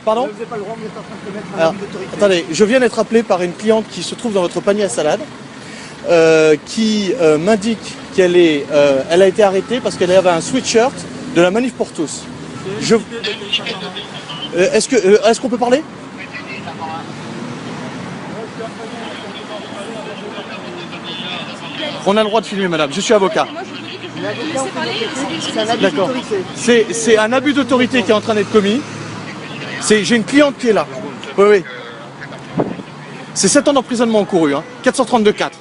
Pardon? Vous n'avez pas le droit, vous êtes en train de commettre un Alors, abus d'autorité. attendez, je viens d'être appelé par une cliente qui se trouve dans votre panier à salade, qui m'indique qu'elle elle a été arrêtée parce qu'elle avait un sweatshirt de la Manif pour tous. Est-ce qu'on peut parler? On a le droit de filmer, madame. Je suis avocat. D'accord. C'est un abus d'autorité qui est en train d'être commis. J'ai une cliente qui est là. Oui, oui. C'est 7 ans d'emprisonnement encouru, hein. 432-4.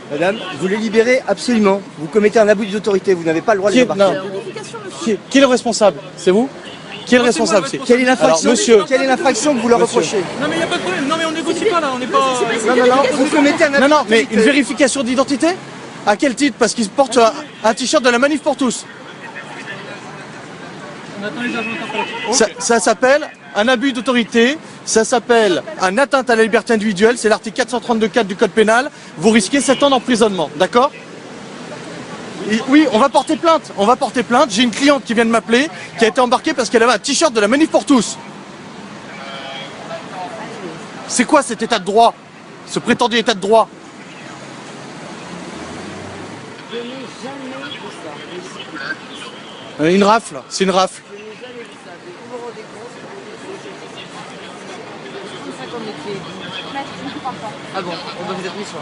Madame, vous les libérez absolument. Vous commettez un abus d'autorité, vous n'avez pas le droit de les embarquer. Qui est le responsable? C'est vous? Qui est le responsable? Quelle est l'infraction, monsieur, quelle est l'infraction que vous leur reprochez? Non mais il n'y a pas de problème, non mais on négocie pas là, on n'est pas... Non, vous commettez un abus Non, mais d'autorité. une vérification d'identité? À quel titre? Parce qu'ils portent un t-shirt de la Manif pour tous. On attend les agents interpellatifs. Ça s'appelle un abus d'autorité, ça s'appelle un atteinte à la liberté individuelle, c'est l'article 432-4 du code pénal, vous risquez 7 ans d'emprisonnement, d'accord? Oui, on va porter plainte, j'ai une cliente qui vient de m'appeler, qui a été embarquée parce qu'elle avait un t-shirt de la Manif pour tous. C'est quoi cet état de droit? Ce prétendu état de droit? Je n'ai jamais vu ça. Une rafle, c'est une rafle. Je n'ai jamais vu ça. Vous vous rendez compte? 35 ans de métier. Maître, je ne comprends pas. Ah bon, on doit vous être mis soin.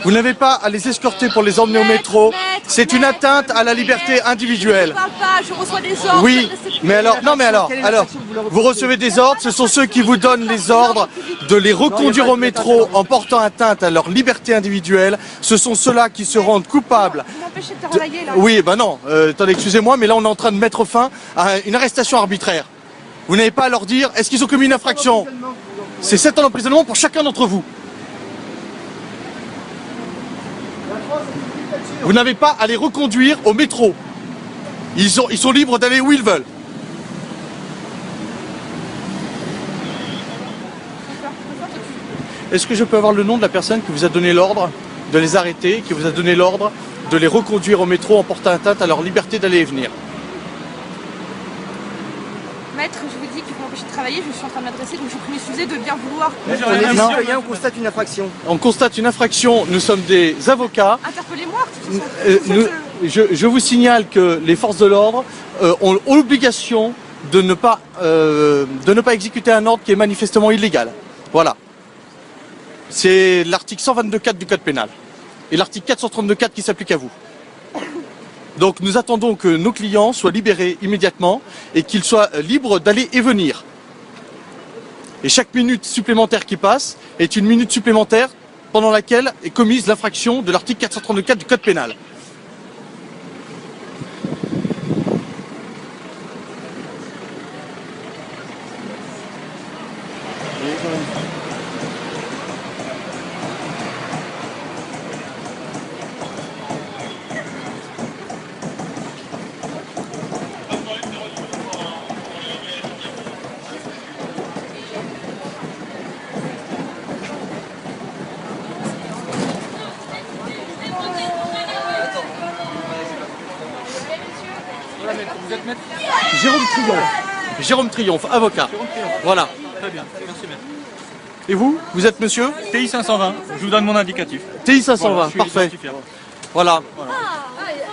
Vous n'avez pas à les escorter pour les emmener au métro. C'est une atteinte à la liberté individuelle. Je parle pas, je reçois des ordres. Oui, mais alors, non mais alors, vous recevez des ordres, ce sont ceux qui vous donnent les ordres de les reconduire au métro en portant atteinte à leur liberté individuelle. Ce sont ceux-là qui se rendent coupables. Vous m'empêchez de travailler là. Oui, ben non, attendez, excusez-moi, mais là on est en train de mettre fin à une arrestation arbitraire. Vous n'avez pas à leur dire, est-ce qu'ils ont commis une infraction? C'est 7 ans d'emprisonnement pour chacun d'entre vous. Vous n'avez pas à les reconduire au métro. Ils sont libres d'aller où ils veulent. Est-ce que je peux avoir le nom de la personne qui vous a donné l'ordre de les arrêter, qui vous a donné l'ordre de les reconduire au métro en portant atteinte à leur liberté d'aller et venir? Maître, je vous dis que vous m'empêchez de travailler, je suis en train de m'adresser, donc je vous prie m'excuser de bien vouloir. On est des citoyens, on constate une infraction. On constate une infraction, nous sommes des avocats. Interpellez-moi, de toute façon. Je vous signale que les forces de l'ordre ont l'obligation de ne pas exécuter un ordre qui est manifestement illégal. Voilà. C'est l'article 122.4 du code pénal et l'article 432.4 qui s'applique à vous. Donc nous attendons que nos clients soient libérés immédiatement et qu'ils soient libres d'aller et venir. Et chaque minute supplémentaire qui passe est une minute supplémentaire pendant laquelle est commise l'infraction de l'article 432.4 du code pénal. Vous êtes maître? Jérôme Triomphe, avocat. Voilà. Très bien, merci maître. Et vous? Vous êtes monsieur? TI 520, je vous donne mon indicatif. TI 520, Voilà, je suis parfait. identifié. Voilà.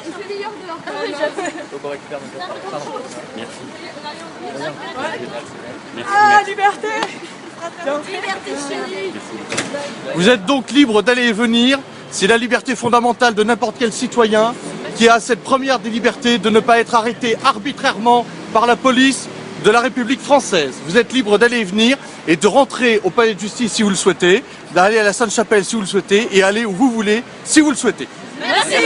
Il fait meilleur dehors. Merci. Ah, liberté! Vous êtes donc libre d'aller et venir. C'est la liberté fondamentale de n'importe quel citoyen qui a cette première des libertés de ne pas être arrêté arbitrairement par la police de la République française. Vous êtes libre d'aller et venir et de rentrer au palais de justice si vous le souhaitez, d'aller à la Sainte-Chapelle si vous le souhaitez et aller où vous voulez si vous le souhaitez. Merci.